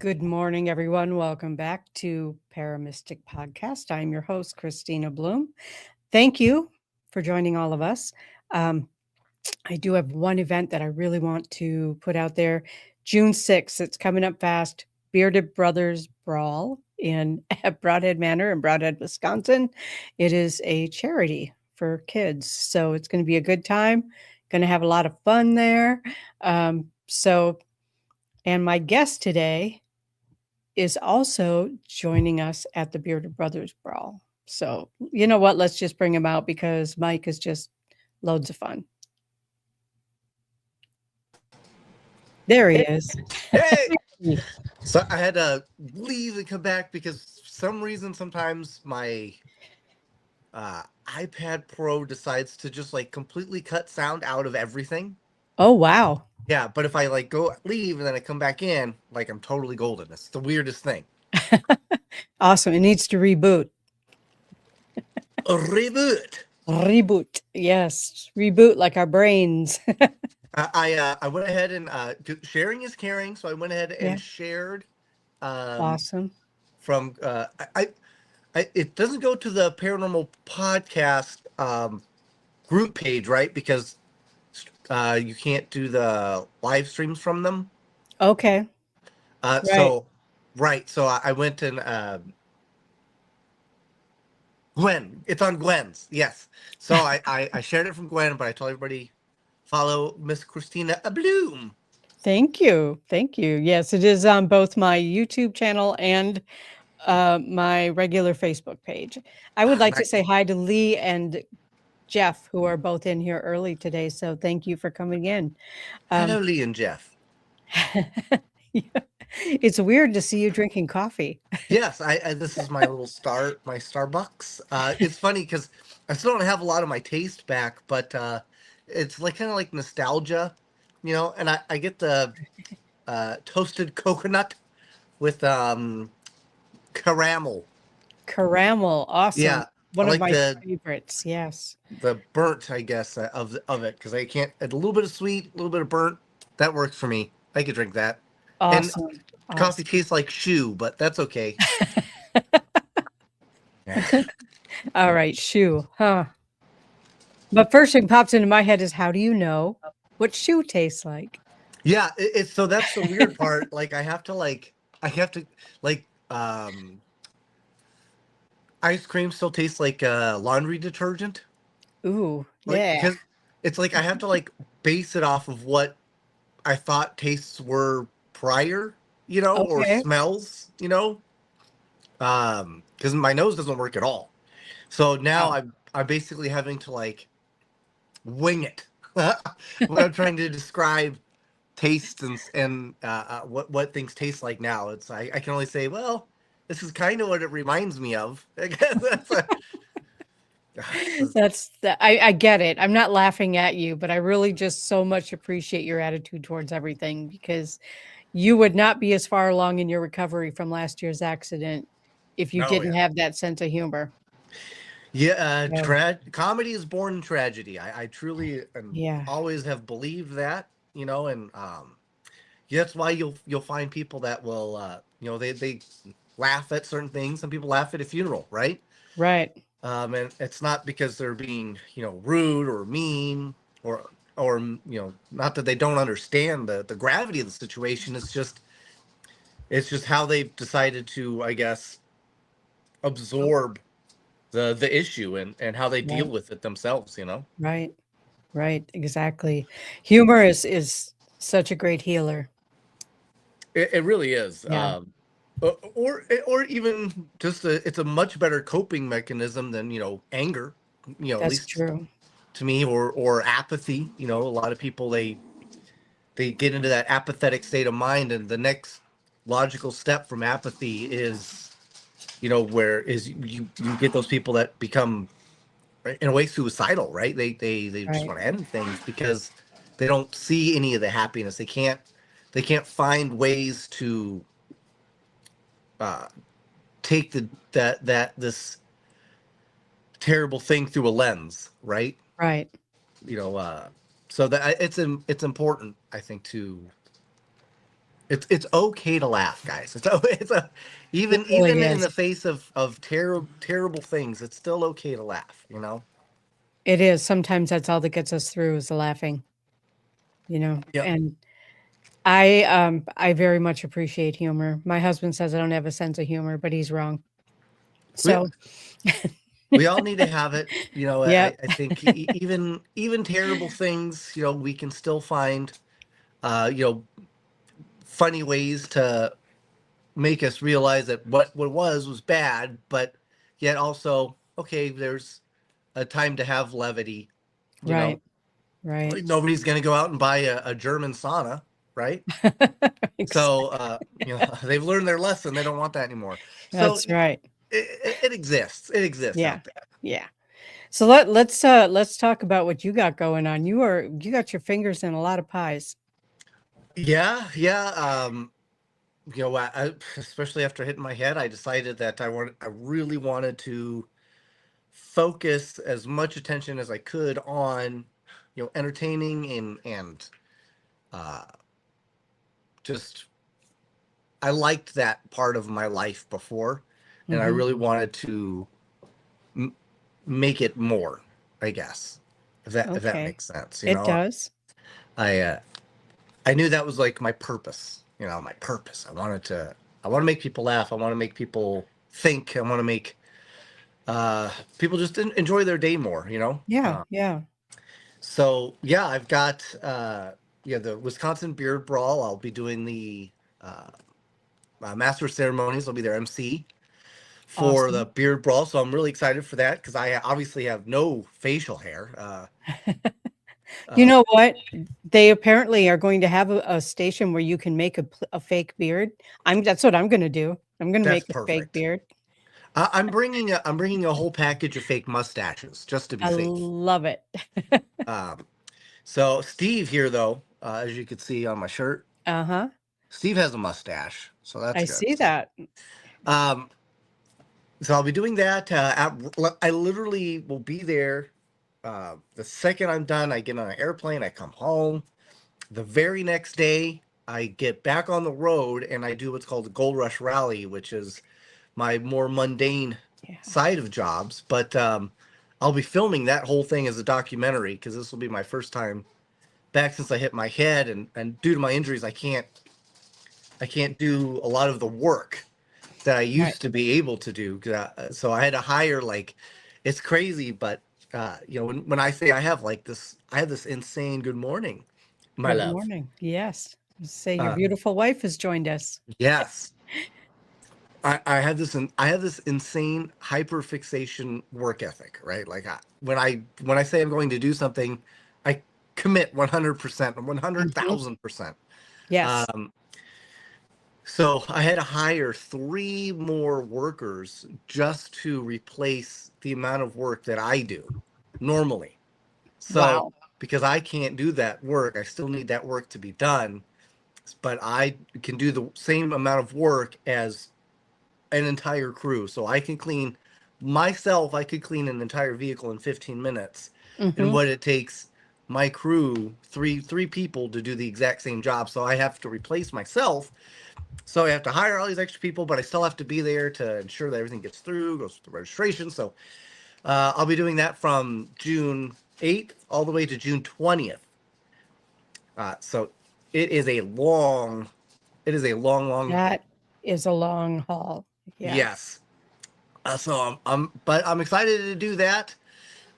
Good morning, everyone. Welcome back to ParaMystic Podcast. I'm your host, Kristina Bloom. Thank you for joining all of us. Um, I do have one event that I really want to put out there. June 6th, it's coming up fast. Bearded Brothers Brawl in at Broadhead Manor in Broadhead, Wisconsin. It is a charity for kids, so it's going to be a good time. Going to have a lot of fun there. And my guest today is also joining us at the Bearded Brothers Brawl. So, you know what? Let's just bring him out because Mike is just loads of fun. There he is. Hey! So I had to leave and come back because for some reason sometimes my iPad Pro decides to just like completely cut sound out of everything. Oh, wow. Yeah, but if I like go leave and then I come back in, like I'm totally golden. It's the weirdest thing. Awesome. It needs to reboot. A reboot. Reboot. Yes. Reboot like our brains. I went ahead and sharing is caring, so I went ahead and shared. Awesome. From it doesn't go to the Paranormal Podcast group page, right? Because you can't do the live streams from them. Okay. So I went and Gwen. It's on Gwen's. Yes. So I shared it from Gwen, but I told everybody follow Miss Kristina Bloom. Thank you. Thank you. Yes, it is on both my YouTube channel and my regular Facebook page. I would like to say hi to Lee and Jeff, who are both in here early today. So thank you for coming in. Hello, Lee and Jeff. It's weird to see you drinking coffee. Yes, I this is my little my Starbucks. It's funny because I still don't have a lot of my taste back, but it's like kind of like nostalgia, you know. And I get the toasted coconut with caramel. Caramel, awesome. Yeah, one of my favorites. Yes, the burnt, I guess, of it because I can't. A little bit of sweet, a little bit of burnt. That works for me. I could drink that. Awesome. And coffee tastes like shoe, but that's okay. All right, shoe, huh? But first thing pops into my head is, how do you know what shoe tastes like? Yeah, it's so that's the weird part. Like I have to ice cream still tastes like laundry detergent. Ooh, like, yeah. Because it's like I have to like base it off of what I thought tastes were prior, you know, or smells, you know. Because my nose doesn't work at all. So now I'm basically having to like wing it when I'm trying to describe taste and what things taste like now. It's I can only say, well, this is kind of what it reminds me of. I get it. I'm not laughing at you, but I really just so much appreciate your attitude towards everything, because you would not be as far along in your recovery from last year's accident if you didn't have that sense of humor. Yeah, comedy is born in tragedy. I truly always have believed that, you know, and that's why you'll find people that will you know, they laugh at certain things. Some people laugh at a funeral, right? Right. And it's not because they're being, you know, rude or mean or you know, not that they don't understand the gravity of the situation. It's just how they've decided to, I guess, absorb the issue and how they deal with it themselves, you know? Right. Exactly. Humor is such a great healer. It really is. Yeah. Or even just it's a much better coping mechanism than, you know, anger, you know. That's at least true. To me, or apathy. You know, a lot of people they get into that apathetic state of mind, and the next logical step from apathy is, you know, where is you get those people that become, in a way, suicidal, right? They just want to end things because they don't see any of the happiness. They can't find ways to take this terrible thing through a lens, right? Right. You know, so that it's important, I think, to It's okay to laugh, guys. It even really in is. the face of terrible things, it's still okay to laugh, you know? It is. Sometimes that's all that gets us through is the laughing, you know. Yep. And I very much appreciate humor. My husband says I don't have a sense of humor, but he's wrong. We So, we all need to have it. You know, yep, I think even terrible things, you know, we can still find you know, funny ways to make us realize that what was bad, but yet also, okay, there's a time to have levity, you know. right, right. Like, nobody's going to go out and buy a German sauna, right? So, Exactly. you know, they've learned their lesson. They don't want that anymore. So That's right. it exists. It exists Yeah, out there. yeah. So let's talk about what you got going on. You got your fingers in a lot of pies. Yeah, yeah. You know, especially after hitting my head, I decided that I really wanted to focus as much attention as I could on, you know, entertaining and uh, just I liked that part of my life before, and I Hmm. really wanted to m- make it more, I guess, if that Okay, makes sense. You it know, does. I uh, I knew that was like my purpose. You know, my purpose. I want to make people laugh. I want to make people think. I want to make people just enjoy their day more. You know. Yeah, yeah. So yeah, I've got yeah, the Wisconsin Beard Brawl. I'll be doing the uh, master ceremonies. I'll be their MC for the Awesome. Beard Brawl. So I'm really excited for that because I obviously have no facial hair. You Uh, know what? They apparently are going to have a station where you can make a fake beard. That's what I'm going to do. I'm going to that's make a fake perfect. beard. I'm bringing a whole package of fake mustaches just to be I safe. love it. Um, so Steve here though, as you can see on my shirt, Uh-huh. Steve has a mustache, so that's I good. see that. Um, so I'll be doing that. I literally will be there. The second I'm done, I get on an airplane, I come home. The very next day, I get back on the road and I do what's called the Gold Rush Rally, which is my more mundane Yeah. side of jobs. But I'll be filming that whole thing as a documentary because this will be my first time back since I hit my head, and due to my injuries, I can't do a lot of the work that I Right. used to be able to do. So I had to hire like, it's crazy, but you know, when I say I have this insane good morning, my Good love. morning. Yes. Say your Uh, beautiful wife has joined us. yes, I have I have this insane hyper fixation work ethic, right? Like when I say I'm going to do something, I commit 100%, Mhm. 100,000%. Yes. Um, So I had to hire three more workers just to replace the amount of work that I do normally. So Wow. because I can't do that work, I still need that work to be done, but I can do the same amount of work as an entire crew. So I can clean myself, I could clean an entire vehicle in 15 minutes. And Mhm. what it takes my crew, three people to do the exact same job. So I have to replace myself, so I have to hire all these extra people, but I still have to be there to ensure that everything gets through, goes through registration. So I'll be doing that from June 8th all the way to June 20th. So it is a long, long. That is a long haul. Yeah. Yes. So but I'm excited to do that,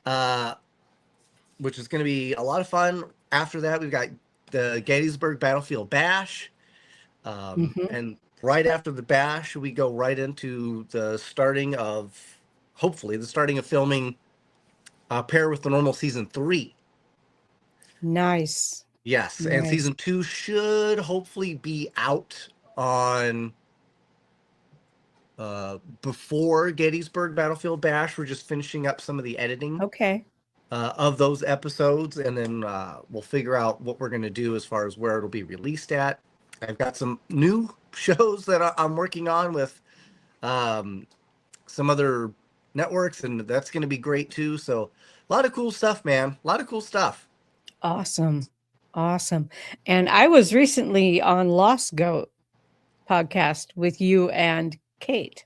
uh, which is going to be a lot of fun. After that, we've got the Gettysburg Battlefield Bash. Mhm. And right after the bash, we go right into hopefully, the starting of filming Pair with the Normal season 3. Nice. Yes, and Nice. season 2 should hopefully be out on before Gettysburg Battlefield Bash. We're just finishing up some of the editing Okay. of those episodes, and then we'll figure out what we're going to do as far as where it'll be released at. I've got some new shows that I'm working on with um, some other networks, and that's going to be great too. So a lot of cool stuff, man. A lot of cool stuff. Awesome. Awesome. And I was recently on Lost Goat podcast with you and Kate.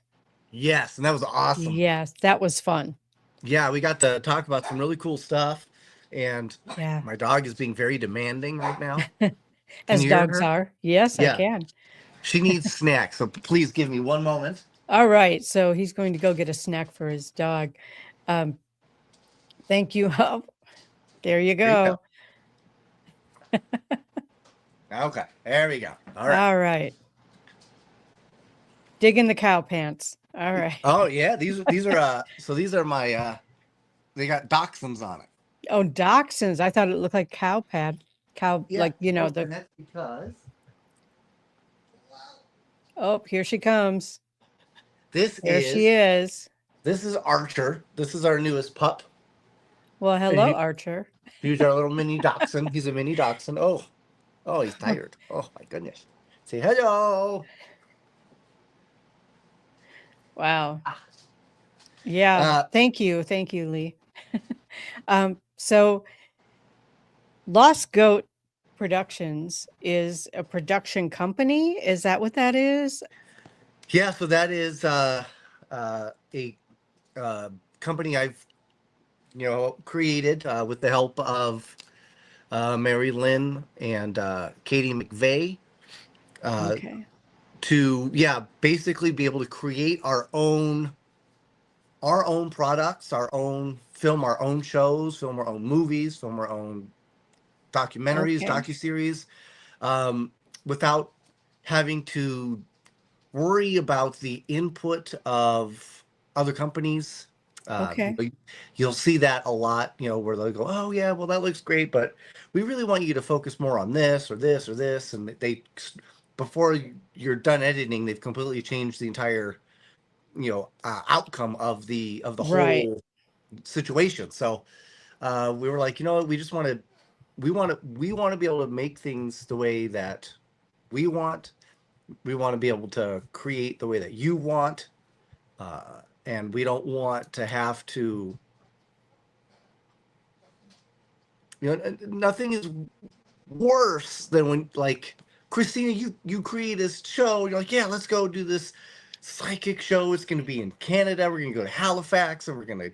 Yes, and that was awesome. Yes, that was fun. Yeah, we got to talk about some really cool stuff. And Yeah. my dog is being very demanding right now. Can As you hear dogs her? are. Yes, I Yeah. can. She needs snacks, so please give me one moment. All right. So he's going to go get a snack for his dog. Thank you. Oh, there you Here you go. go. Okay, there we go. All right. All right. Dig in the cow pants. All right. Oh yeah, these are so these are my they got dachshunds on it. Oh, dachshunds. I thought it looked like cow pad. Cow, Yeah, like, and the. that's because Oh, here she comes. this There she is. this is Archer. This is our newest pup. Well, hello, Archer. He's our little mini dachshund. He's a mini dachshund. Oh, he's tired. Oh my goodness. Say hello. Wow. Yeah. Thank you, Lee. So Lost Goat Productions is a production company. Is that what that is? Yeah, so that is a company I've created with the help of Mary Lynn and Katie McVeigh Okay. to basically be able to create our own products, our own film, our own shows, film our own movies, film our own documentaries, Okay. docuseries, without having to worry about the input of other companies. Okay. You'll see that a lot, where they'll go, oh yeah, well that looks great, but we really want you to focus more on this or this or this, and they before you're done editing, they've completely changed the entire outcome of the Right. whole situation. So we were like, what, we just want to we want to be able to make things the way that we want. We want to be able to create the way that you want, and we don't want to have to, nothing is worse than when, like, Kristina, you create this show, you're like, yeah, let's go do this psychic show. It's going to be in Canada. We're going to go to Halifax, and we're going to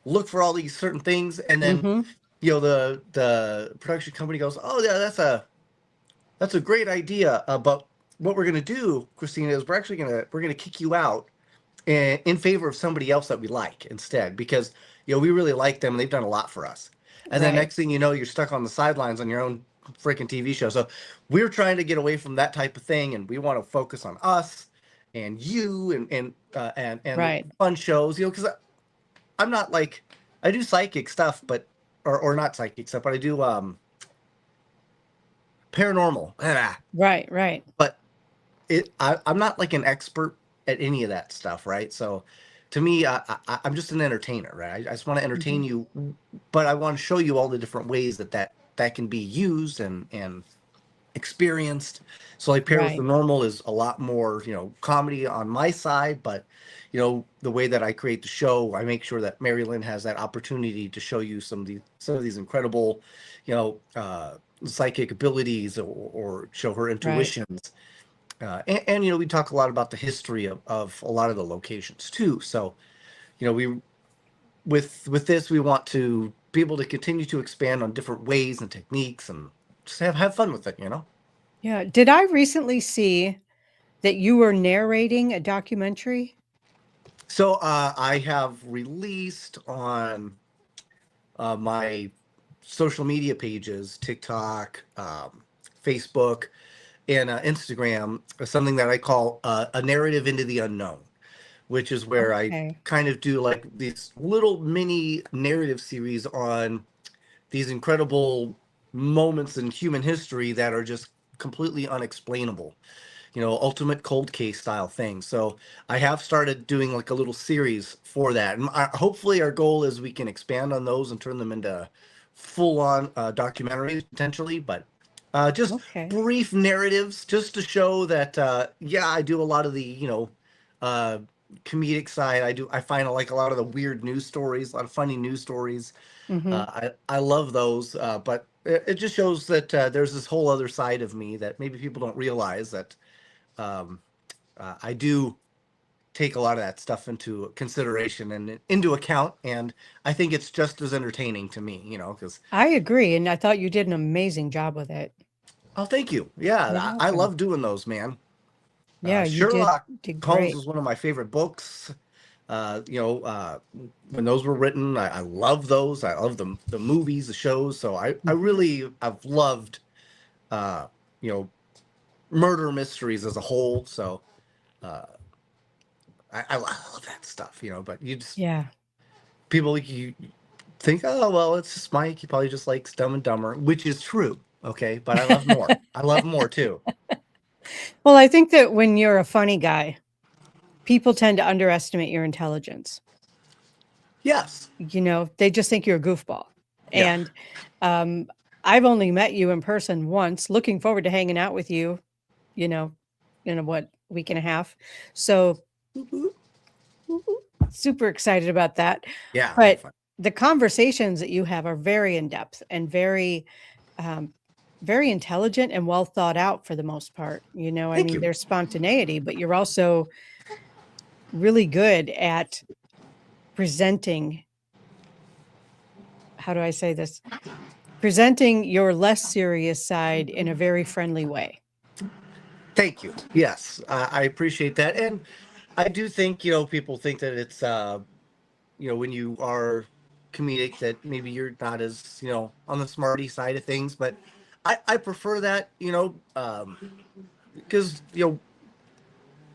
look for all these certain things. And then, the production company goes, oh yeah, that's a great idea. But what we're going to do, Kristina, is we're going to kick you out in favor of somebody else that we like instead, because we really like them and they've done a lot for us. And then next thing you know, you're stuck on the sidelines on your own freaking TV show. So we're trying to get away from that type of thing, and we want to focus on us and you and fun shows. Because I'm not like, I do psychic stuff, but or not psychic stuff, but I do paranormal. Right. But I'm not like an expert at any of that stuff, right? So to me, I'm just an entertainer, right? I just want to entertain you, but I want to show you all the different ways that can be used and experienced. So like Paranormal is a lot more, comedy on my side, but the way that I create the show, I make sure that Mary Lynn has that opportunity to show you some of these incredible, psychic abilities or show her intuitions. And we talk a lot about the history of a lot of the locations too. So, we with this, we want to be able to continue to expand on different ways and techniques and just have fun with it, Yeah. Did I recently see that you were narrating a documentary? So I have released on my social media pages, TikTok, Facebook, and Instagram, something that I call a narrative into the unknown, which is where I kind of do like these little mini narrative series on these incredible moments in human history that are just completely unexplainable, ultimate cold case style thing. So I have started doing like a little series for that. And hopefully our goal is we can expand on those and turn them into full on documentaries potentially, but just brief narratives just to show that, I do a lot of the, comedic side. I find like a lot of the weird news stories, a lot of funny news stories. I love those, but it just shows that there's this whole other side of me that maybe people don't realize that um, I do take a lot of that stuff into consideration and into account. And I think it's just as entertaining to me, because I agree. And I thought you did an amazing job with it. oh, thank you. You're Yeah, I welcome. love doing those, man. Yeah, you Sherlock did Holmes great. was one of my favorite books. When those were written, I love those. I love the movies, the shows. So I Mhm. really, I've loved, uh, you know, murder mysteries as a whole. So uh, I love that stuff, but you just, Yeah. people, you think, oh, well, it's just Mike. He probably just likes Dumb and Dumber, which is true. Okay. But I love more. I love more too. Well, I think that when you're a funny guy, people tend to underestimate your intelligence. Yes. They just think you're a goofball. Yeah. And um, I've only met you in person once, looking forward to hanging out with you, you know, in a week and a half. So super excited about that. Yeah. It'll be But fun. the conversations that you have are very in depth and um, very intelligent and well thought out for the most part. I Thank mean, you. there's spontaneity, but you're also really good at presenting, how do I say this? Presenting your less serious side in a very friendly way. Thank you. Yes, I appreciate that, and I do think people think that it's when you are comedic that maybe you're not as on the smarty side of things, but I prefer that because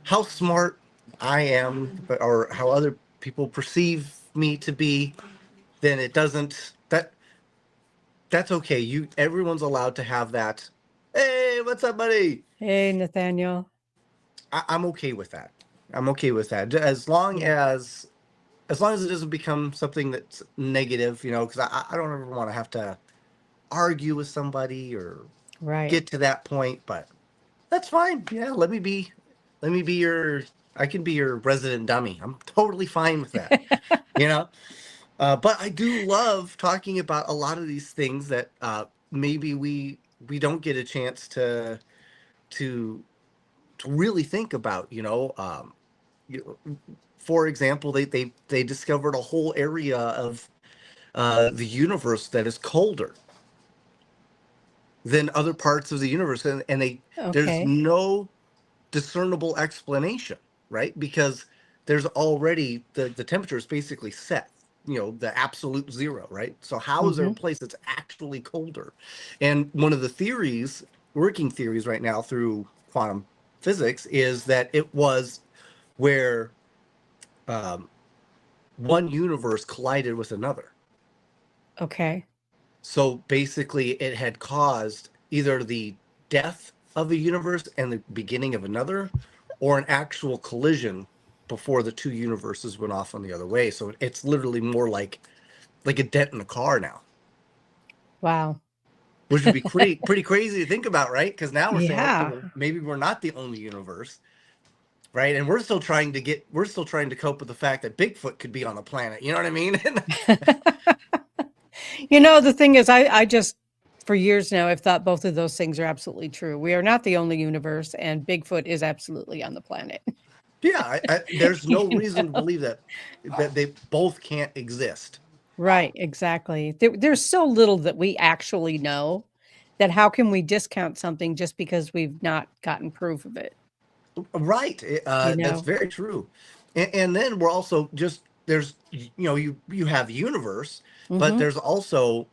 how smart I am, or how other people perceive me to be, then it doesn't that's okay. Everyone's allowed to have that. Hey, what's up, buddy? Hey, Nathaniel. I'm okay with that. I'm okay with that as long as it doesn't become something that's negative, because I don't ever want to have to argue with somebody or Right. get to that point. But that's fine. Yeah, let me be your. I can be your resident dummy. I'm totally fine with that. You know. But I do love talking about a lot of these things that maybe we don't get a chance to really think about. You, for example, they discovered a whole area of the universe that is colder than other parts of the universe, and there's Okay. no discernible explanation, right? Because there's already the temperature is basically set, the absolute zero, right? So how is there a Hmm. place that's actually colder? And one of the working theories right now through quantum physics is that it was where um, one universe collided with another. Okay. So basically, it had caused either the death of a universe and the beginning of another, or an actual collision before the two universes went off on the other way. So it's literally more like a dent in a car now, Wow. which would be pretty crazy to think about, right? Because now we're saying, okay, Yeah. well, maybe we're not the only universe, right? And we're still trying to cope with the fact that Bigfoot could be on the planet. You know what I mean? The thing is, I just, for years now, I've thought both of those things are absolutely true. We are not the only universe, and Bigfoot is absolutely on the planet. Yeah, there's no You reason to know? believe that they both can't exist. Right, exactly. There's so little that we actually know that how can we discount something just because we've not gotten proof of it, Right. you That's know? very true. And then we're also just there's you have universe, but Hmm. there's also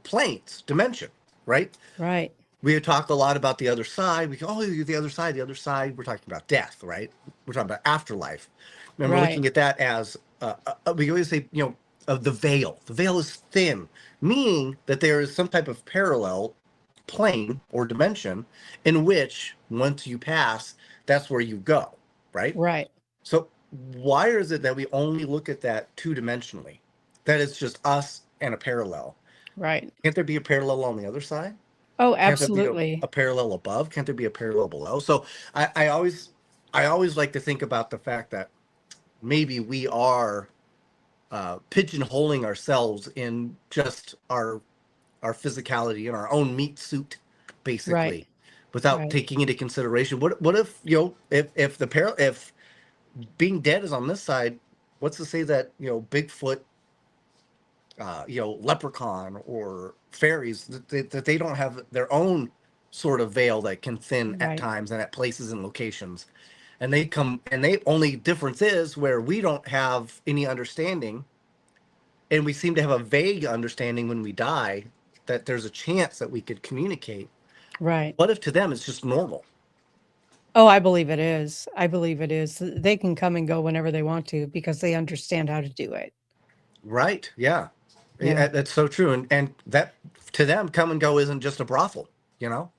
planes, dimension, right? Right, We had talked a lot about the other side. We go, oh, the other side, the other side. We're talking about death, right? We're talking about afterlife, and we're right, looking at that as we always say, of the veil. The veil is thin, meaning that there is some type of parallel plane or dimension in which once you pass, that's where you go, right? right, So why is it that we only look at that two-dimensionally? That it's just us and a parallel. right. Can't there be a parallel on the other side? Oh, Can't there be a absolutely. parallel above? Can't there be a parallel below? So I always like to think about the fact that maybe we are pigeonholing ourselves in just our physicality in our own meat suit, Right. basically, without Right. taking into consideration what if, you know, if being dead is on this side, what's to say that, you know, Bigfoot, you know, leprechaun or fairies, that they don't have their own sort of veil that can thin at Right. times and at places and locations, and they come, and they only difference is where we don't have any understanding, and we seem to have a vague understanding when we die that there's a chance that we could communicate. Right. What if to them it's just normal? Oh, I believe it is. I believe it is. They can come and go whenever they want to because they understand how to do it. Right? Yeah. Yeah. That's so true, and that to them, come and go isn't just a brothel, you know.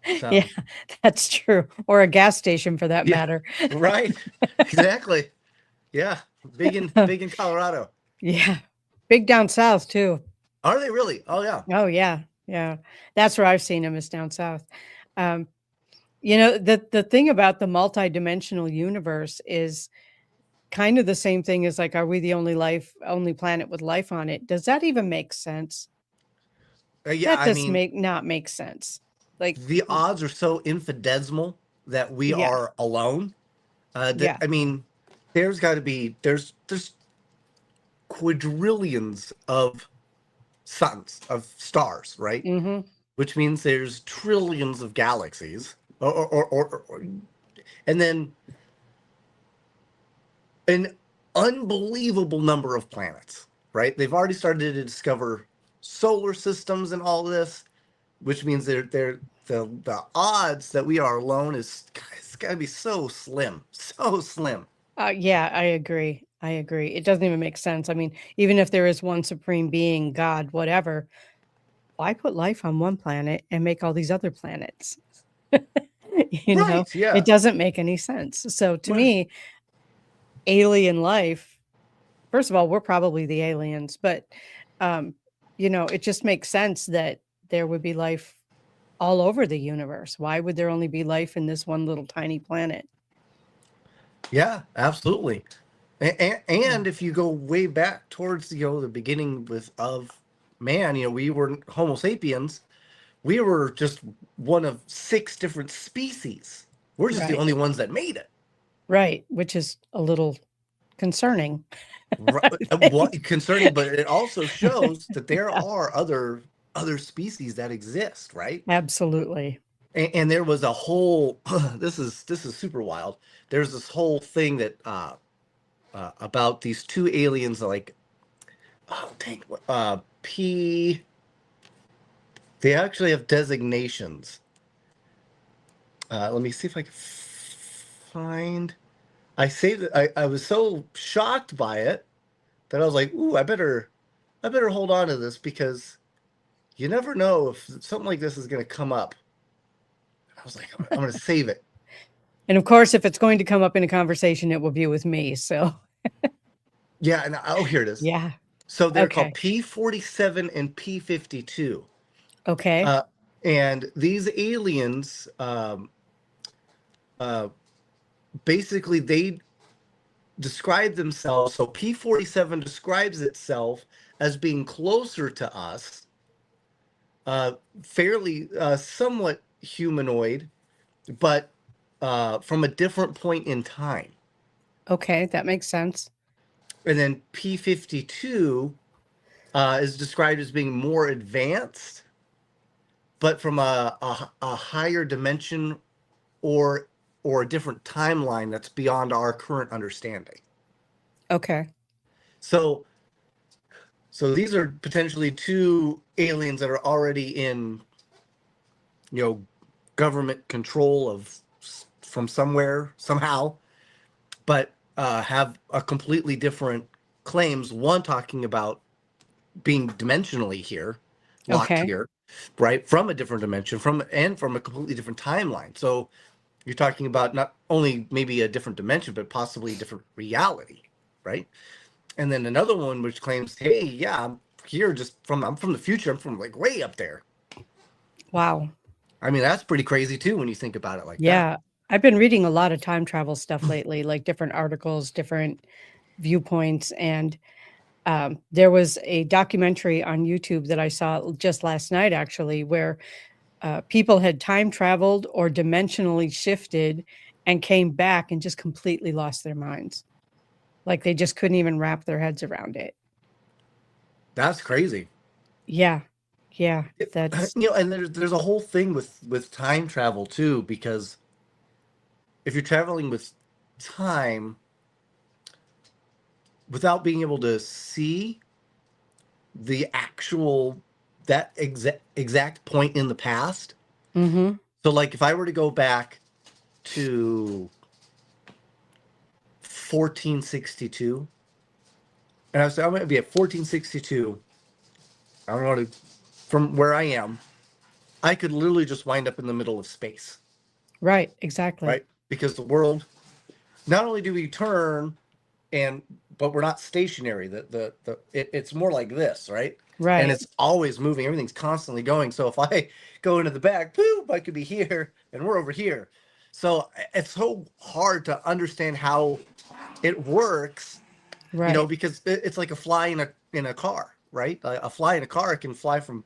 Yeah, So that's true. Or a gas station for that yeah, matter. right, exactly. Yeah, big in Colorado. Yeah. Big down south too. Are they really? Oh yeah. Oh yeah. Yeah. That's where I've seen them is down south. Um, the thing about the multidimensional universe is kind of the same thing as like, are we the only planet with life on it? Does that even make sense? Yeah, That I does mean, not make sense. Like, the odds are so infinitesimal that we yeah, are alone. That yeah. I mean, there's got to be there's quadrillions of suns, of stars, right? Hmm. Which means there's trillions of galaxies, and then an unbelievable number of planets, right? They've already started to discover solar systems and all this, which means the odds that we are alone it's got to be so slim, so slim. Yeah, I agree. I agree. It doesn't even make sense. I mean, even if there is one supreme being, God, whatever, why put life on one planet and make all these other planets? Right? It Yeah. doesn't make any sense. So to Well, me, alien life, first of all, we're probably the aliens, but um, it just makes sense that there would be life all over the universe. Why would there only be life in this one little tiny planet? yeah, absolutely. Yeah. And if you go way back towards, you know, the beginning of man, you know, we were Homo sapiens. We were just one of 6 different species. We're just the Right. only ones that made it. Right. Which is a little concerning. Right, what concerning, but it also shows that there Yeah, are other species that exist, right? absolutely. And there was a whole this is super wild. There's this whole thing that about these two aliens, like, oh dang, P. They actually have designations. Let me see if I can find. I saved it. I was so shocked by it that I was like, "Ooh, I better hold on to this because you never know if something like this is going to come up." I was like, I'm going to save it." And of course, if it's going to come up in a conversation, it will be with me. So, Yeah, and oh, here it is. yeah. So they're called Okay. P-47 and P-52. Okay. Uh, and these aliens, uh, basically, they describe themselves. So P-47 describes itself as being closer to us, fairly, somewhat humanoid, but from a different point in time. Okay. That makes sense. And then P-52 is described as being more advanced, but from a higher dimension, or a different timeline that's beyond our current understanding. Okay. So these are potentially two aliens that are already in, you know, government control of from somewhere somehow, but have a completely different claims. One talking about being dimensionally here, locked Okay. here, right, from a different dimension, from a completely different timeline. So you're talking about not only maybe a different dimension, but possibly a different reality, right? And then another one which claims, hey, yeah, I'm from the future. I'm from like way up there. Wow. I mean, that's pretty crazy too when you think about it like that. Yeah. I've been reading a lot of time travel stuff lately, like different articles, different viewpoints. And There was a documentary on YouTube that I saw just last night, actually, where people had time traveled or dimensionally shifted and came back and just completely lost their minds. Like they just couldn't even wrap their heads around it. That's crazy. Yeah. Yeah. That's, And there's a whole thing with time travel too, because if you're traveling with time without being able to see the actual that exact point in the past. mm-hmm. So like if I were to go back to 1462, and I was I'm going to be at 1462, I don't know to, from where I am, I could literally just wind up in the middle of space. Right. Exactly. Right? Because the world, not only do we turn but we're not stationary. It's more like this, right? Right. And it's always moving. Everything's constantly going. So if I go into the back, boop, I could be here and we're over here. So it's so hard to understand how it works, Right. because it's like a fly in a car, right? A fly in a car can fly from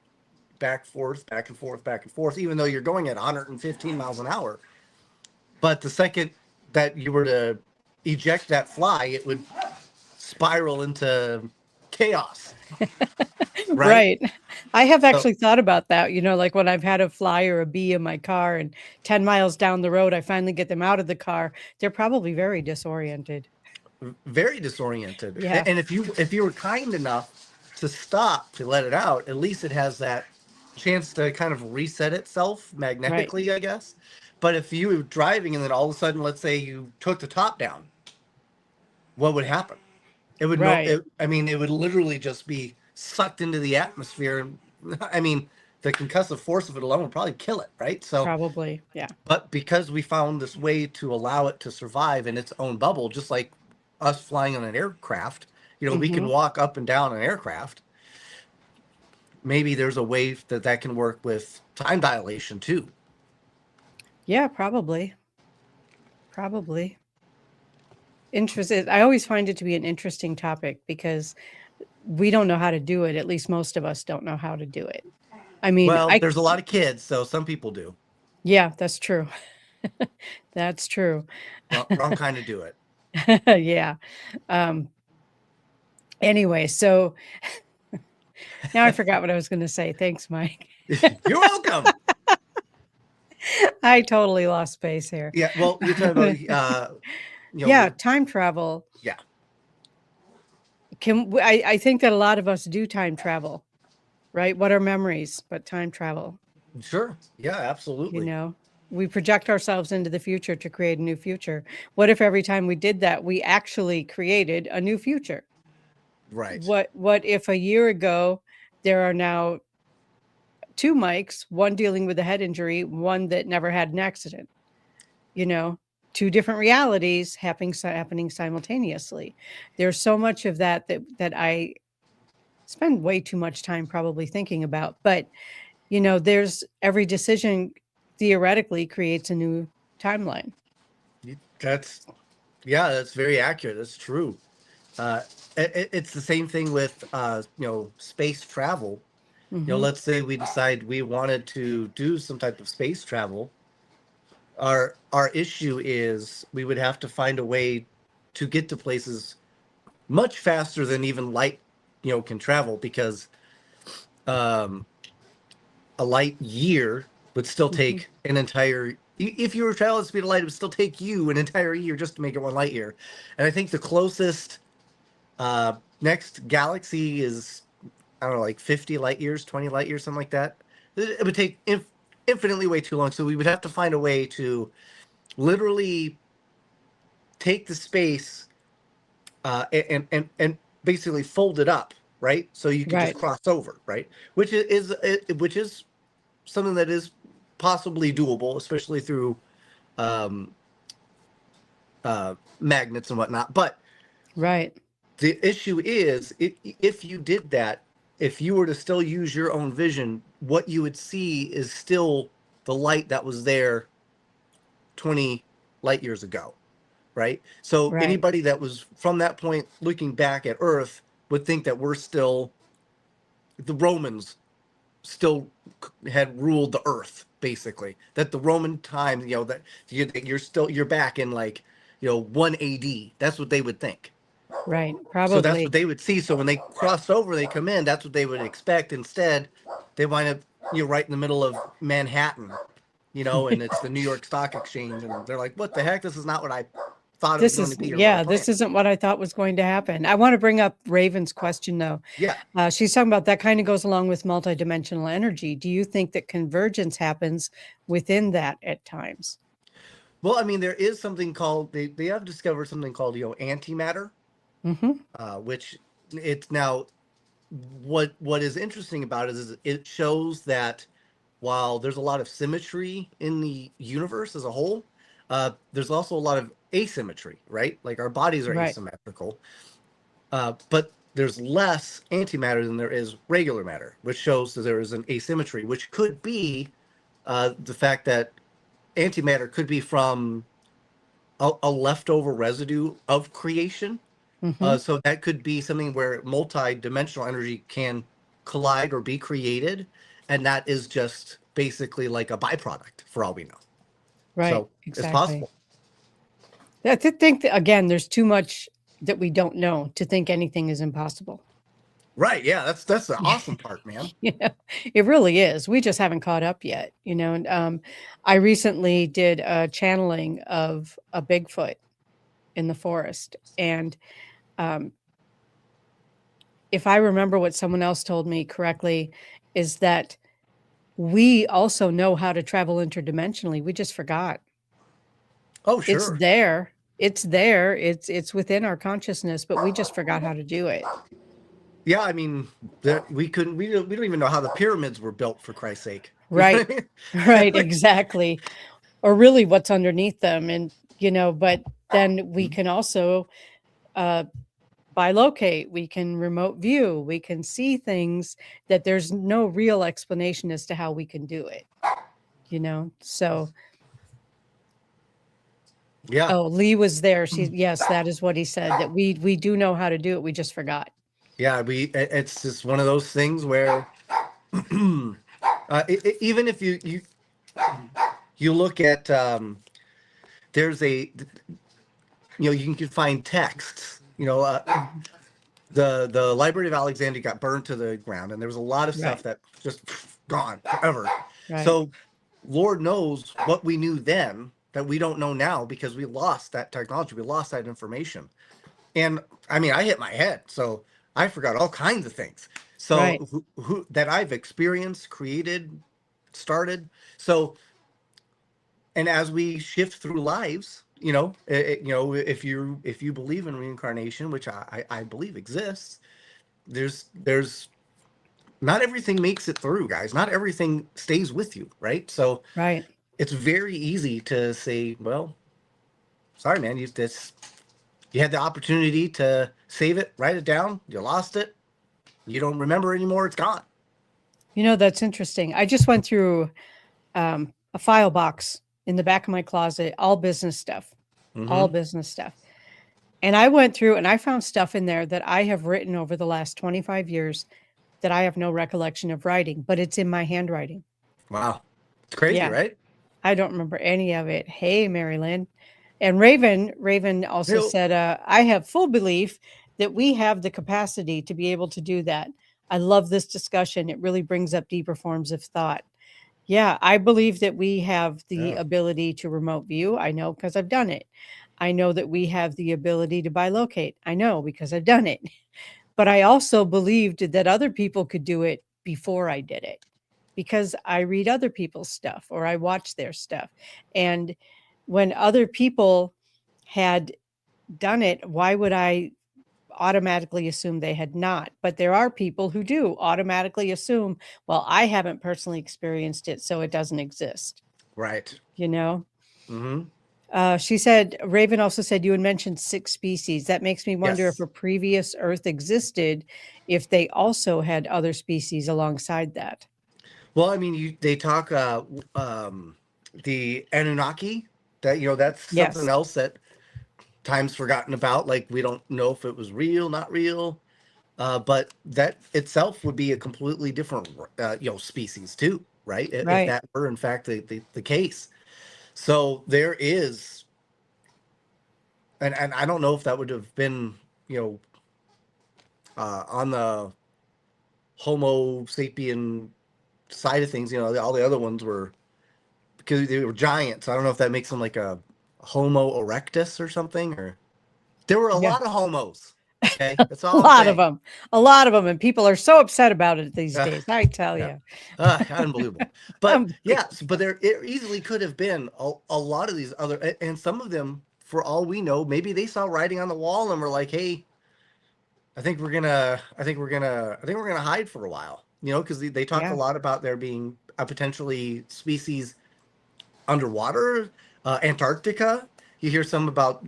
back and forth, even though you're going at 115 miles an hour. But the second that you were to eject that fly, it would spiral into chaos. Right. I have actually thought about that, like when I've had a fly or a bee in my car and 10 miles down the road, I finally get them out of the car. They're probably very disoriented. Very disoriented. Yeah. And if you were kind enough to stop to let it out, at least it has that chance to kind of reset itself magnetically, right. I guess. But if you were driving and then all of a sudden, let's say you took the top down, what would happen? It would it would literally just be sucked into the atmosphere. I mean, the concussive force of it alone would probably kill it, right? So probably, yeah. But because we found this way to allow it to survive in its own bubble, just like us flying on an aircraft, we can walk up and down an aircraft. Maybe there's a way that can work with time dilation too. Yeah, probably. Interesting. I always find it to be an interesting topic because we don't know how to do it. At least most of us don't know how to do it. I mean, there's a lot of kids, so some people do. Yeah, that's true. That's true. Wrong kind to do it. Yeah. Anyway, so now I forgot what I was going to say. Thanks, Mike. You're welcome. I totally lost space here. Yeah. Well, you're talking about, yeah, time travel. Yeah. I think that a lot of us do time travel, right? What are memories but time travel? Sure. Yeah, absolutely. We project ourselves into the future to create a new future. What if every time we did that, we actually created a new future? Right. What if a year ago, there are now 2 Mikes, one dealing with a head injury, one that never had an accident? 2 different realities happening simultaneously. There's so much of that I spend way too much time probably thinking about. But, there's every decision theoretically creates a new timeline. That's very accurate. That's true. It's the same thing with, space travel. Mm-hmm. Let's say we decide we wanted to do some type of space travel. Our issue is we would have to find a way to get to places much faster than even light, can travel, because a light year would still take an entire, if you were traveling at the speed of light, it would still take you an entire year just to make it 1 light year. And I think the closest next galaxy is, I don't know, like 50 light years, 20 light years, something like that. It would take infinitely way too long. So we would have to find a way to literally take the space and basically fold it up, right? So you can just cross over, right? Which is something that is possibly doable, especially through magnets and whatnot. But the issue is, if you did that, if you were to still use your own vision, what you would see is still the light that was there 20 light years ago, right? So anybody that was from that point looking back at Earth would think that the Romans still had ruled the earth, basically. That the Roman time, that you're back in 1 AD. That's what they would think. Right. So that's Probably. what they would see. So when they cross over, they come in, that's what they would expect. Instead, they wind up right in the middle of Manhattan, and it's the New York Stock Exchange, and they're like, what the heck? This is not what I thought it was going to be, or what I this planned. isn't what I thought was going to happen. I want to bring up Raven's question, though. Yeah. She's talking about that kind of goes along with multidimensional energy. Do you think that convergence happens within that at times? Well, I mean, there is something called, they have discovered something called, antimatter, which it's now, what is interesting about it is it shows that while there's a lot of symmetry in the universe as a whole, there's also a lot of asymmetry, right? Like our bodies are asymmetrical, but there's less antimatter than there is regular matter, which shows that there is an asymmetry, which could be the fact that antimatter could be from a leftover residue of creation. So that could be something where multi-dimensional energy can collide or be created, and that is just basically like a byproduct for all we know. Right. So exactly. it's possible. I think that, again, there's too much that we don't know to think anything is impossible. Right. Yeah. That's the awesome part, man. It really is. We just haven't caught up yet, And I recently did a channeling of a Bigfoot in the forest, and if I remember what someone else told me correctly, is that we also know how to travel interdimensionally. We just forgot. Oh, sure. It's there. It's there. It's within our consciousness, but we just forgot how to do it. Yeah, I mean, we don't even know how the pyramids were built, for Christ's sake. Right. Right, exactly. Or really what's underneath them. And, but then we can also bilocate, we can remote view, we can see things that there's no real explanation as to how we can do it. So yeah. Oh, Lee was there. Yes, that is what he said, that we do know how to do it. We just forgot. Yeah, it's just one of those things where even if you look at there's you can find texts, the Library of Alexandria got burned to the ground, and there was a lot of stuff that just gone forever. Right. So Lord knows what we knew then that we don't know now, because we lost that technology, we lost that information. And I mean, I hit my head, so I forgot all kinds of things. So who that I've experienced, created, started. So, and as we shift through lives, if you believe in reincarnation, which I believe exists, there's not everything makes it through, guys. Not everything stays with you, right? So it's very easy to say, well, sorry, man, you had the opportunity to save it, write it down, you lost it, you don't remember anymore, it's gone. That's interesting. I just went through a file box in the back of my closet, all business stuff, all business stuff. And I went through and I found stuff in there that I have written over the last 25 years that I have no recollection of writing, but it's in my handwriting. Wow. It's crazy, right? I don't remember any of it. Hey, Mary Lynn. And Raven also said, I have full belief that we have the capacity to be able to do that. I love this discussion. It really brings up deeper forms of thought. Yeah, I believe that we have the ability to remote view. I know because I've done it. I know that we have the ability to bilocate. I know because I've done it. But I also believed that other people could do it before I did it, because I read other people's stuff or I watch their stuff. And when other people had done it, why would I automatically assume they had not? But there are people who do automatically assume, well, I haven't personally experienced it, so it doesn't exist. Right. She said, Raven also said, you had mentioned 6 species. That makes me wonder if a previous Earth existed, if they also had other species alongside that. Well, I mean, they talk the Anunnaki, that that's something else that time's forgotten about. Like, we don't know if it was real, not real. But that itself would be a completely different, species too, right? If Right. that were in fact the case. So there is, and I don't know if that would have been, on the Homo sapien side of things. All the other ones were because they were giants. I don't know if that makes them like a Homo erectus or something. Or there were a Yeah. lot of homos. Okay, that's A all I'm lot of saying. them. A lot of them. And people are so upset about it these days. I tell Yeah. you. Unbelievable. But Unbelievable. yes, but there it easily could have been a lot of these other, and some of them, for all we know, maybe they saw writing on the wall and were like, "Hey, I think we're gonna hide for a while." Because they talk a Yeah. lot about there being a potentially species underwater, Antarctica. You hear some about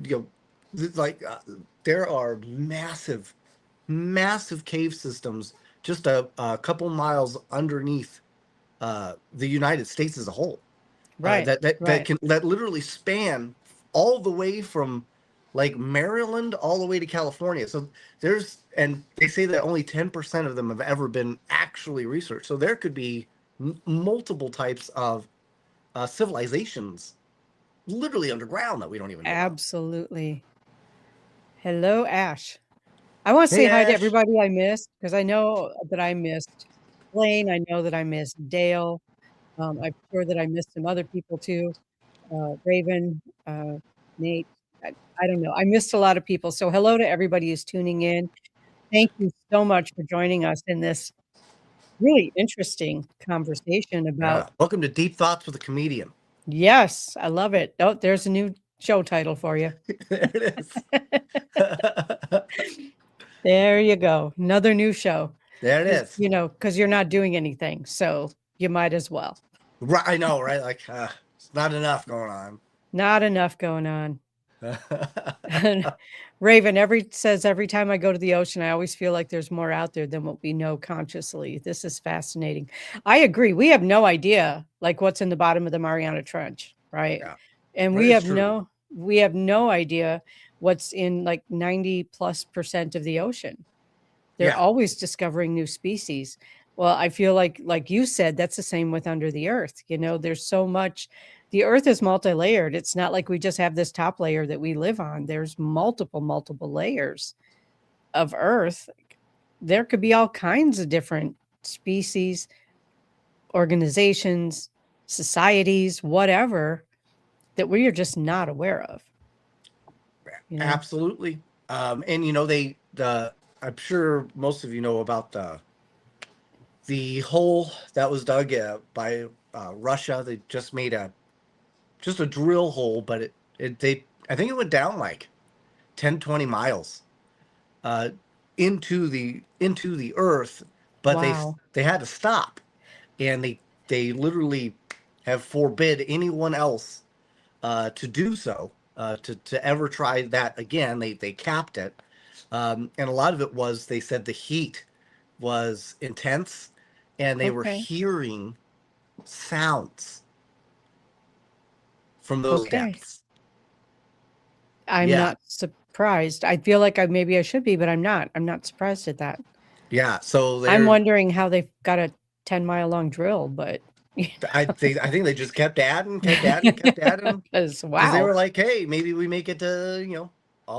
like there are massive, massive cave systems just a couple miles underneath the United States as a whole. Right. Right. That literally span all the way from like Maryland all the way to California. So and they say that only 10% of them have ever been actually researched. So there could be multiple types of civilizations literally underground that we don't even know about. Absolutely. Hello, Ash. I want to say Hey, hi to Ash. everybody I missed because I know that I missed Blaine. I know that I missed Dale. I'm sure that I missed some other people too. Raven, Nate. I, I don't know. I missed a lot of people. So hello to everybody who's tuning in. Thank you so much for joining us in this really interesting conversation about. Yeah. Welcome to Deep Thoughts with a Comedian. Yes, I love it. Oh, there's a new show title for you. There it is. There you go. Another new show. There it is. Because you're not doing anything, so you might as well. Right, I know, right? Like, it's not enough going on. Not enough going on. Raven says every time I go to the ocean, I always feel like there's more out there than what we know consciously. This is fascinating. I agree. We have no idea like what's in the bottom of the Mariana Trench, right? Yeah, And that is true. we have no idea what's in like 90+% of the ocean. They're Yeah, always discovering new species. Well, I feel like you said, that's the same with under the earth. There's so much. The earth is multi-layered. It's not like we just have this top layer that we live on. There's multiple layers of earth. There could be all kinds of different species, organizations, societies, whatever, that we are just not aware of. absolutely. And I'm sure most of you know about the hole that was dug by Russia. They just made just a drill hole, but I think it went down like 10, 20 miles into the earth, but Wow. they had to stop, and they literally have forbid anyone else to do so, to ever try that again. They capped it, and a lot of it was, they said the heat was intense, and they were Okay. hearing sounds from those Okay. depths. I'm Yeah, not surprised. I feel like maybe I should be, but I'm not. I'm not surprised at that. yeah. So I'm wondering how they've got a 10-mile long drill, but I think they just kept adding, kept adding, kept adding, because they wow. were like, hey, maybe we make it to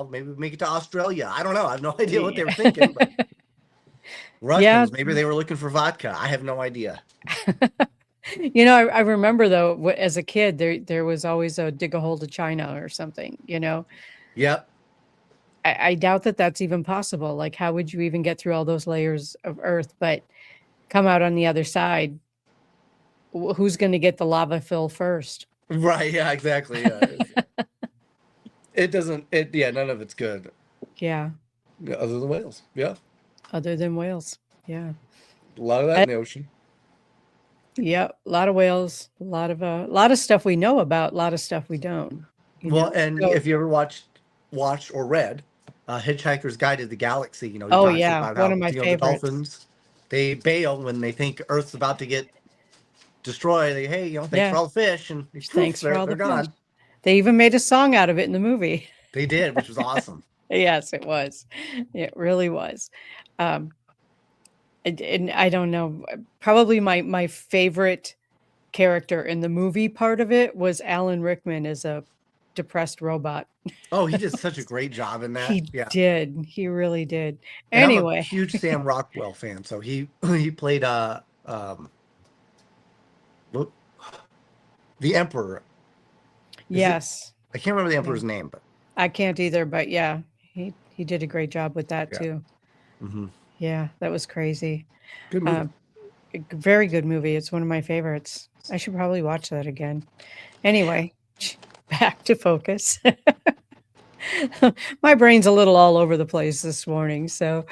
maybe we make it to Australia. I don't know. I have no idea what they were thinking, but Yeah. Russians, maybe they were looking for vodka. I have no idea. I remember though, as a kid, there was always a dig a hole to China or something, Yep. I doubt that that's even possible. Like, how would you even get through all those layers of earth, but come out on the other side? Who's going to get the lava fill first? Right. Yeah. Exactly. Yeah. It doesn't. Yeah. None of it's good. Yeah. Other than whales. Yeah. Other than whales. Yeah. A lot of that in the ocean. Yeah, a lot of whales, a lot of stuff we know about, a lot of stuff we don't. Well, and So, if you ever watched or read Hitchhiker's Guide to the Galaxy, he oh talks yeah, about one how of my the favorites. dolphins, they bail when they think Earth's about to get destroyed. Hey, thanks for Yeah, all the fish, and poof, thanks for all they're the fish. gone. They even made a song out of it in the movie. They did, which was awesome. Yes, it was. It really was. Um, and I don't know, probably my favorite character in the movie part of it was Alan Rickman as a depressed robot. Oh, he did such a great job in that. He Yeah. did. He really did. And I'm a Anyway, huge Sam Rockwell fan, so he played what- the Emperor. yes. I can't remember the Yeah. Emperor's name, but I can't either, but yeah, he did a great job with that yeah. too. Mm-hmm. Yeah, that was crazy. Good movie. Very good movie. It's one of my favorites. I should probably watch that again. Anyway, back to focus. My brain's a little all over the place this morning, so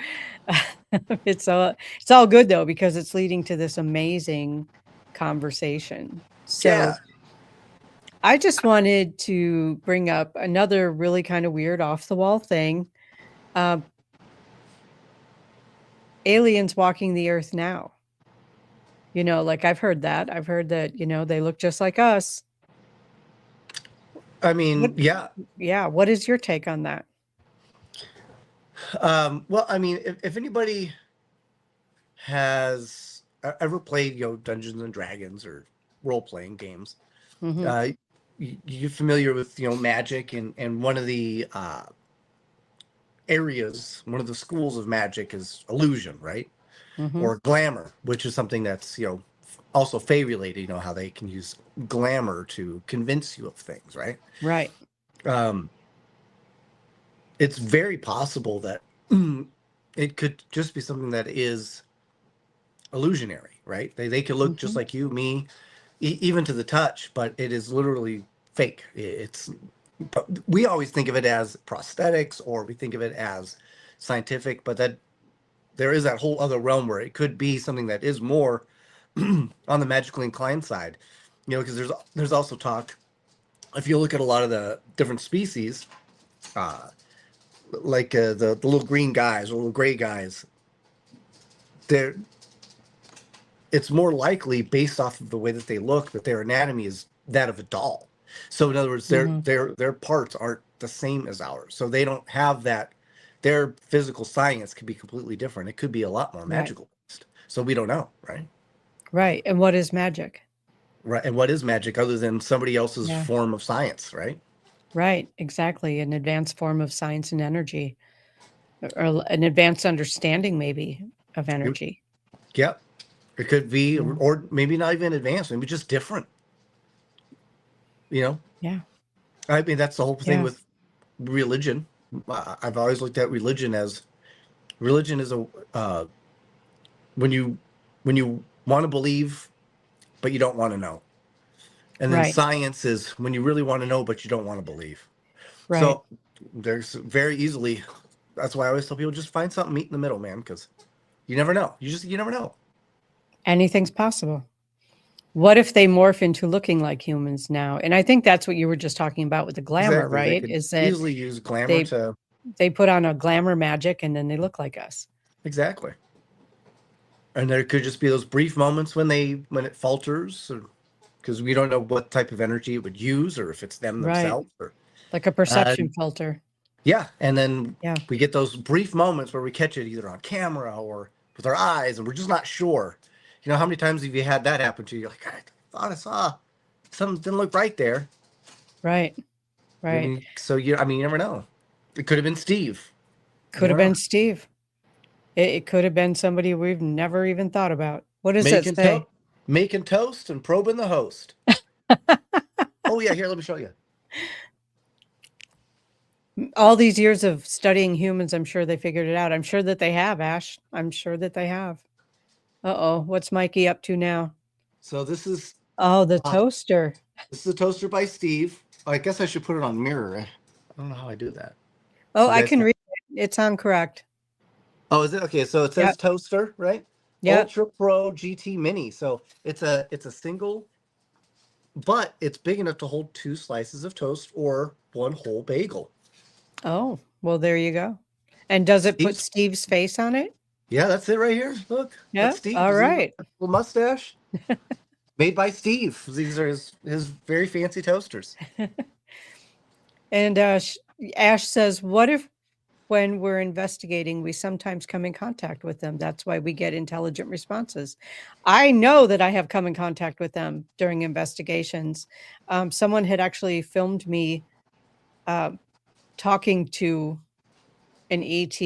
it's all good though because it's leading to this amazing conversation. So Yeah. I just wanted to bring up another really kind of weird off the wall thing. Aliens walking the earth now. Like I've heard that. I've heard that, they look just like us. I mean, What, yeah. yeah. What is your take on that? Well, I mean, if anybody has ever played, Dungeons and Dragons or role-playing games, Mm-hmm. you're familiar with, magic, and one of the areas, one of the schools of magic is illusion, right? Mm-hmm. Or glamour, which is something that's, also Fey related, how they can use glamour to convince you of things, right? Right. Um, it's very possible that it could just be something that is illusionary, right? They could look just Mm-hmm. like you, me, even to the touch, but it is literally fake. We always think of it as prosthetics, or we think of it as scientific, but that there is that whole other realm where it could be something that is more on the magically inclined side, because there's also talk, if you look at a lot of the different species, like the little green guys or little gray guys, they're it's more likely based off of the way that they look that their anatomy is that of a doll. So in other words, Mm-hmm. their parts aren't the same as ours. So they don't have that. Their physical science could be completely different. It could be a lot more Right. magical. So we don't know, right? Right. And what is magic? Right. And what is magic other than somebody else's Yeah. form of science, right? Right. Exactly. An advanced form of science and energy, or an advanced understanding, maybe, of energy. Yep. It could be, Yeah. or maybe not even advanced, maybe just different. Yeah. I mean, that's the whole thing Yeah. with religion. I've always looked at religion is a when you want to believe but you don't want to know, and then Right. science is when you really want to know but you don't want to believe. Right. So there's very easily, that's why I always tell people, just find something, meet in the middle, man, because you never know. You never know. Anything's possible. What if they morph into looking like humans now? And I think that's what you were just talking about with the glamour, Exactly. They right? could Is that easily use glamour to they put on a glamour magic and then they look like us. exactly. And there could just be those brief moments when it falters, because we don't know what type of energy it would use, or if it's them Right. themselves, or Like a perception filter. yeah. And then Yeah. we get those brief moments where we catch it either on camera or with our eyes, and we're just not sure. How many times have you had that happen to you? You're like, I thought I saw something didn't look right there. Right. Right. So you never know. It could have been Steve. Could have been Steve. It could have been somebody we've never even thought about. What does it say? Making toast and probing the host. Oh yeah, here, let me show you. All these years of studying humans, I'm sure they figured it out. I'm sure that they have, Ash. I'm sure that they have. Uh-oh, what's Mikey up to now? So this is the toaster. This is a toaster by Steve. I guess I should put it on mirror. I don't know how I do that. Oh, I can read it. It's on correct. Oh, is it? Okay, so it says toaster, right? Yeah. Ultra Pro GT Mini. So it's a single, but it's big enough to hold 2 slices of toast or 1 whole bagel. Oh, well, there you go. And does it put Steve's face on it? Yeah, that's it right here. Look. Yeah. Steve. All right. Little mustache. Made by Steve. These are his very fancy toasters. And Ash says, what if when we're investigating, we sometimes come in contact with them. That's why we get intelligent responses. I know that I have come in contact with them during investigations. Someone had actually filmed me talking to an ET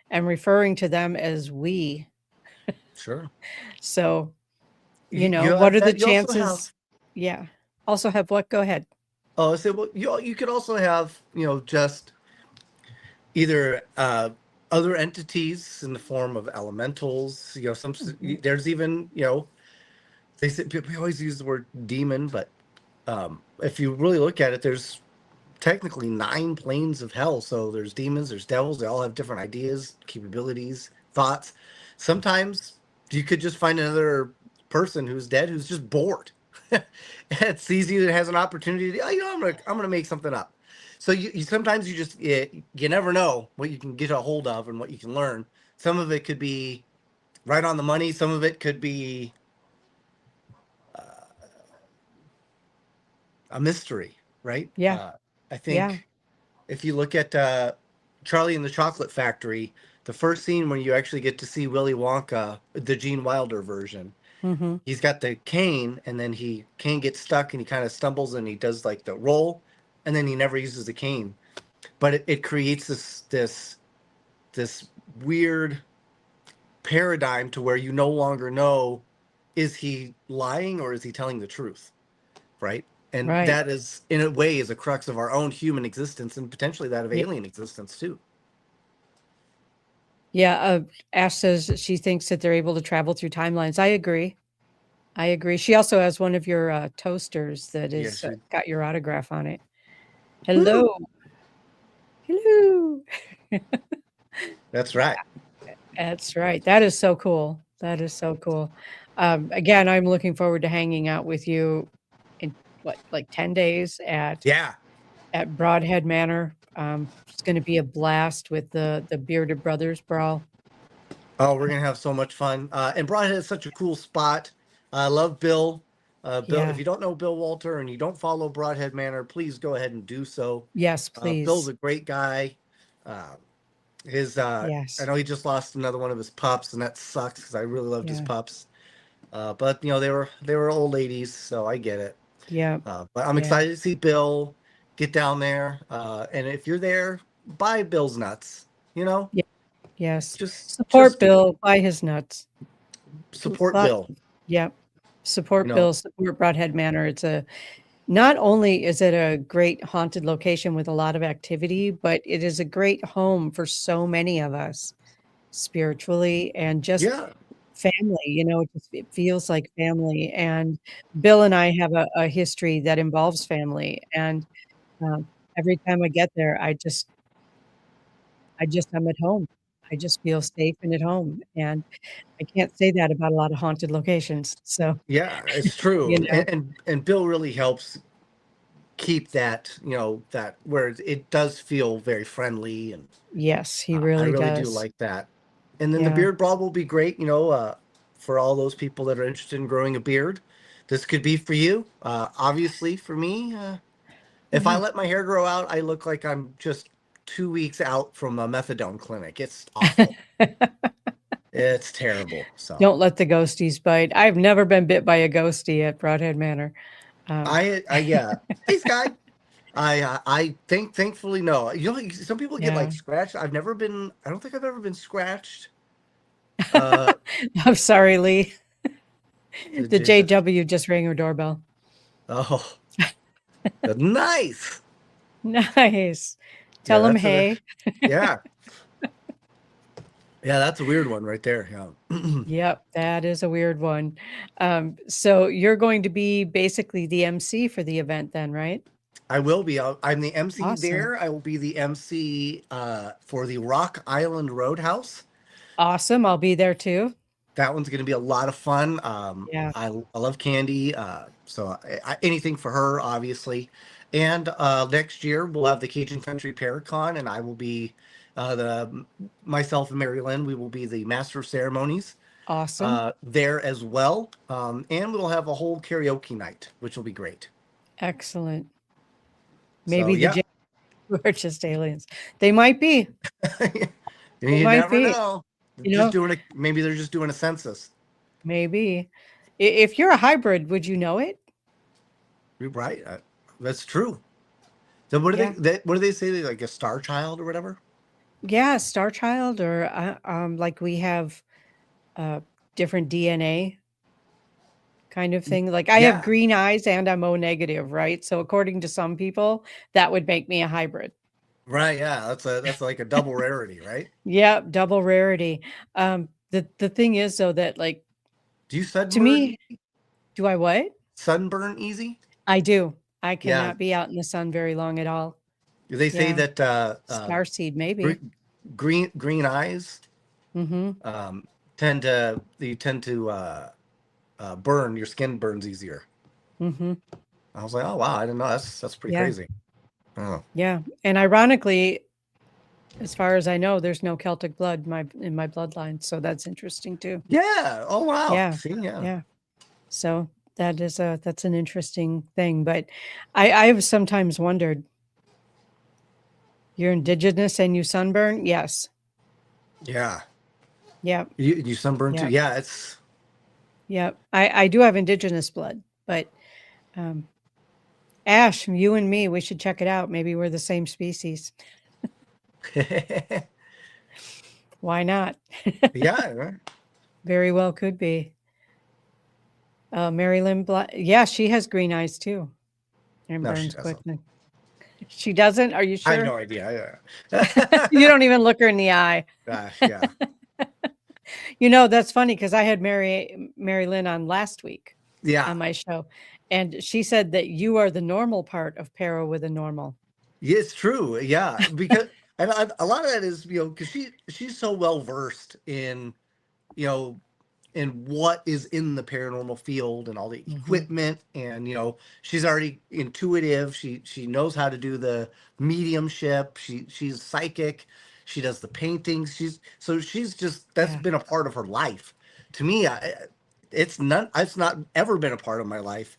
and referring to them as we. Sure. So, You what have are the that. You also have. chances? Yeah. Also have what? Go ahead. Oh, I say, well, you could also have, just either other entities in the form of elementals. There's even, they say people always use the word demon, but if you really look at it, there's technically 9 planes of hell. So there's demons, there's devils. They all have different ideas, capabilities, thoughts. Sometimes you could just find another person who's dead who's just bored. It sees you, that has an opportunity to, I'm gonna make something up. So you sometimes you never know what you can get a hold of and what you can learn. Some of it could be right on the money. Some of it could be a mystery, right? Yeah. I Yeah. think if you look at Charlie and the Chocolate Factory, the first scene when you actually get to see Willy Wonka, the Gene Wilder version, Mm-hmm. he's got the cane, and then cane gets stuck, and he kind of stumbles, and he does like the roll, and then he never uses the cane. But it creates this weird paradigm to where you no longer know, is he lying or is he telling the truth, right? And Right. that is, in a way, is a crux of our own human existence and potentially that of alien existence too. Yeah. Ash says she thinks that they're able to travel through timelines. I agree. She also has one of your toasters that is got your autograph on it. Hello. Woo! Hello. That's right. That's right. That is so cool. That is so cool. Again, I'm looking forward to hanging out with you in like 10 days at Broadhead Manor. It's going to be a blast with the Bearded Brothers brawl. Oh, we're gonna have so much fun. And Broadhead is such a cool spot. I love Bill. Bill, if you don't know Bill Walter and you don't follow Broadhead Manor, please go ahead and do so. Yes, please. Bill's a great guy. I know he just lost another one of his pups, and that sucks because I really loved his pups. But they were old ladies, so I get it. Yeah. But I'm excited to see Bill get down there. And if you're there, buy Bill's nuts. Yeah. Yes. Just support Bill. Buy his nuts. Support Bill. Yeah. Support Bill. Support Broadhead Manor. It's not only is it a great haunted location with a lot of activity, but it is a great home for so many of us spiritually and just family. It feels like family. And Bill and I have a history that involves family. And every time I get there, I'm at home. I just feel safe and at home. And I can't say that about a lot of haunted locations. So yeah, it's true. And Bill really helps keep that, that where it does feel very friendly. And yes, he really I really does. do like that. And then the beard brawl will be great, for all those people that are interested in growing a beard. This could be for you. Obviously for me, if I let my hair grow out, I look like I'm just 2 weeks out from a methadone clinic. It's awful. It's terrible. So don't let the ghosties bite. I've never been bit by a ghostie at Broadhead Manor. Hey Sky. Thankfully no. Some people get like scratched. I don't think I've ever been scratched. I'm sorry, Lee. The JW just rang her doorbell. Oh, nice. Nice. Tell him hey. Yeah. Yeah, that's a weird one right there. Yeah. Yep, that is a weird one. So you're going to be basically the MC for the event then, right? I will be. I'm the MC there. I will be the MC for the Rock Island Roadhouse. Awesome. I'll be there too. That one's going to be a lot of fun. I love Candy. So anything for her, obviously. And next year we'll have the Cajun Country Paracon, and I will be myself and Mary Lynn. We will be the Master of Ceremonies. Awesome. There as well. And we'll have a whole karaoke night, which will be great. Excellent. Maybe We're just aliens. They might be. They You might never be. know. You know, Maybe they're just doing a census. maybe. If you're a hybrid, would you know it? You're right. That's true. So what do Yeah. what do they say? They like a star child or whatever? Yeah, Star Child, or like we have different DNA kind of thing. Like I have Yeah. green eyes and I'm O negative, right? So according to some people, that would make me a hybrid. Right. Yeah. That's like a double rarity, right? Yeah, double rarity. The thing is though that like Do you to sunburn me, do I what? sunburn easy? I do. I Yeah. cannot be out in the sun very long at all. They say Yeah. that Starseed, maybe. gre- green eyes Mm-hmm. tend to burn. Your skin burns easier. Mm-hmm. I was like, oh wow, I didn't know. That's pretty Yeah. crazy. Oh. Yeah. And ironically, as far as I know, there's no Celtic blood in my bloodline. So that's interesting too. Yeah. Oh wow. Yeah. See, yeah. Yeah. So that's an interesting thing. But I've sometimes wondered, you're indigenous and you sunburn? Yes. Yeah. Yeah. You sunburn too? Yeah. Yeah. It's Yeah. I do have indigenous blood, but Ash, you and me, we should check it out. Maybe we're the same species. Why not? yeah. Right. Very well could be. Mary Lynn yeah, she has green eyes too. And No, she burns doesn't. quickly. She doesn't? Are you I have sure? no idea. You don't even look her in the eye. Yeah. You know, that's funny because I had Mary Lynn on last week Yeah. on my show, and she said that you are the normal part of Para with a normal. Yeah, it's true. Yeah, because and a lot of that is because she's so well versed in you know in what is in the paranormal field and all the equipment, and she's already intuitive. She knows how to do the mediumship. She's psychic. She does the paintings. She's just that's been a part of her life. To me, it's not ever been a part of my life.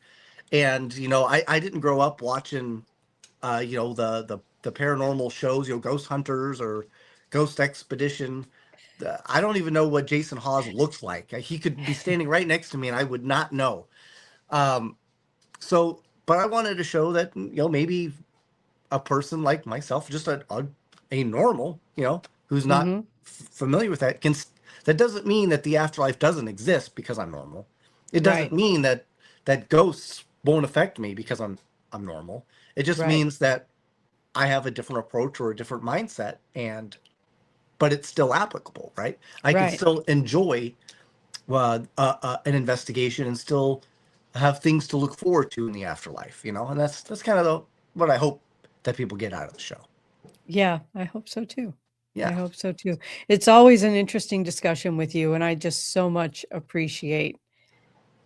And I didn't grow up watching the paranormal shows, Ghost Hunters or Ghost Expedition. I don't even know what Jason Hawes looks like. He could be standing right next to me and I would not know. But I wanted to show that maybe a person like myself, just a normal, who's not familiar with that, that doesn't mean that the afterlife doesn't exist because I'm normal. It doesn't mean that ghosts won't affect me because I'm normal. It just means that I have a different approach or a different mindset, but it's still applicable, right? I can still enjoy an investigation and still have things to look forward to in the afterlife, and that's kind of what I hope that people get out of the show. Yeah, I hope so too. Yeah. I hope so too. It's always an interesting discussion with you, and I just so much appreciate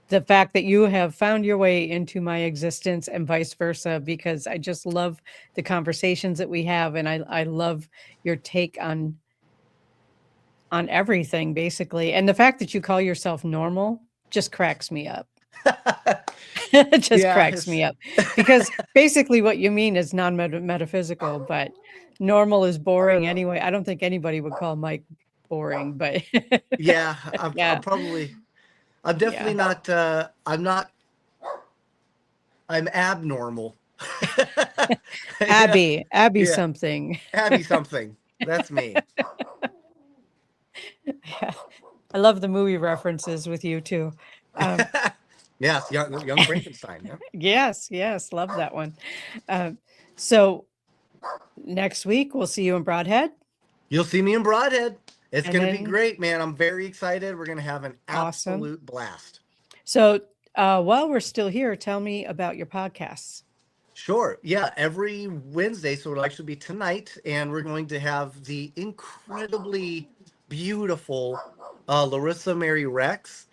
the fact that you have found your way into my existence and vice versa, because I just love the conversations that we have, and I love your take on everything basically. And the fact that you call yourself normal just cracks me up. It just cracks me up, because basically what you mean is non-metaphysical, but normal is boring anyway. I don't think anybody would call Mike boring, but yeah, I'm definitely not. I'm abnormal. Abby something. Abby something. That's me. Yeah. I love the movie references with you too. Yes, young Frankenstein. Yeah. Yes, love that one. So next week we'll see you in Broadhead. You'll see me in Broadhead. It's going to be great, man. I'm very excited. We're going to have an absolute blast. So while we're still here, tell me about your podcasts. Sure. Yeah, every Wednesday, so it'll actually be tonight, and we're going to have the incredibly beautiful Larissa Mary Rex.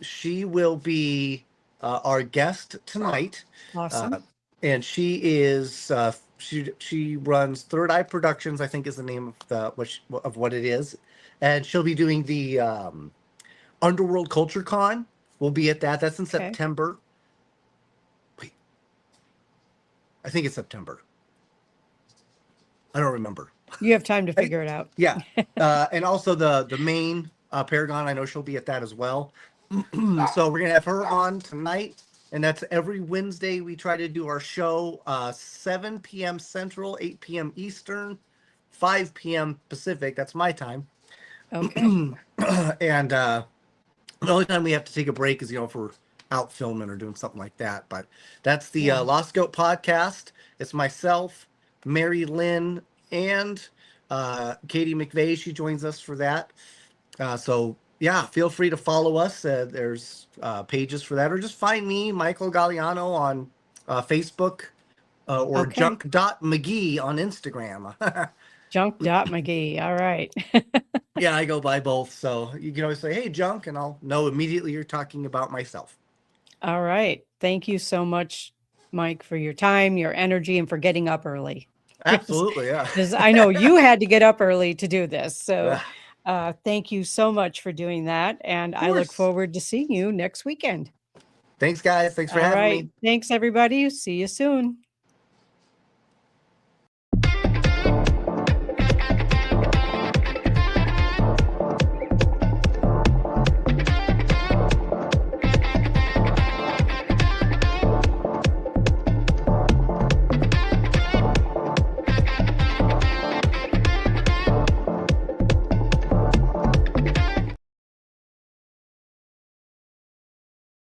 She will be our guest tonight. Awesome. And she is she runs Third Eye Productions, I think is the name of what it is, and she'll be doing the Underworld Culture Con. We'll be at that. That's in September. Wait, I think it's September. I don't remember. You have time to figure it out. Yeah. And also the main Paragon, I know she'll be at that as well. So we're going to have her on tonight. And that's every Wednesday. We try to do our show 7 p.m. Central, 8 p.m. Eastern, 5 p.m. Pacific. That's my time. Okay. And the only time we have to take a break is, if we're out filming or doing something like that. But that's the Lost Goat podcast. It's myself, Mary Lynn, and Katie McVeigh. She joins us for that. So yeah, feel free to follow us. There's pages for that, or just find me, Michael Gagliano, on Facebook, or junk.mcgee on Instagram. Junk.mcgee. All right. Yeah, I go by both. So you can always say, hey, Junk, and I'll know immediately you're talking about myself. All right. Thank you so much, Mike, for your time, your energy, and for getting up early. Absolutely, yeah. Because I know you had to get up early to do this. So thank you so much for doing that. And I look forward to seeing you next weekend. Thanks, guys. Thanks for having me. Thanks, everybody. See you soon.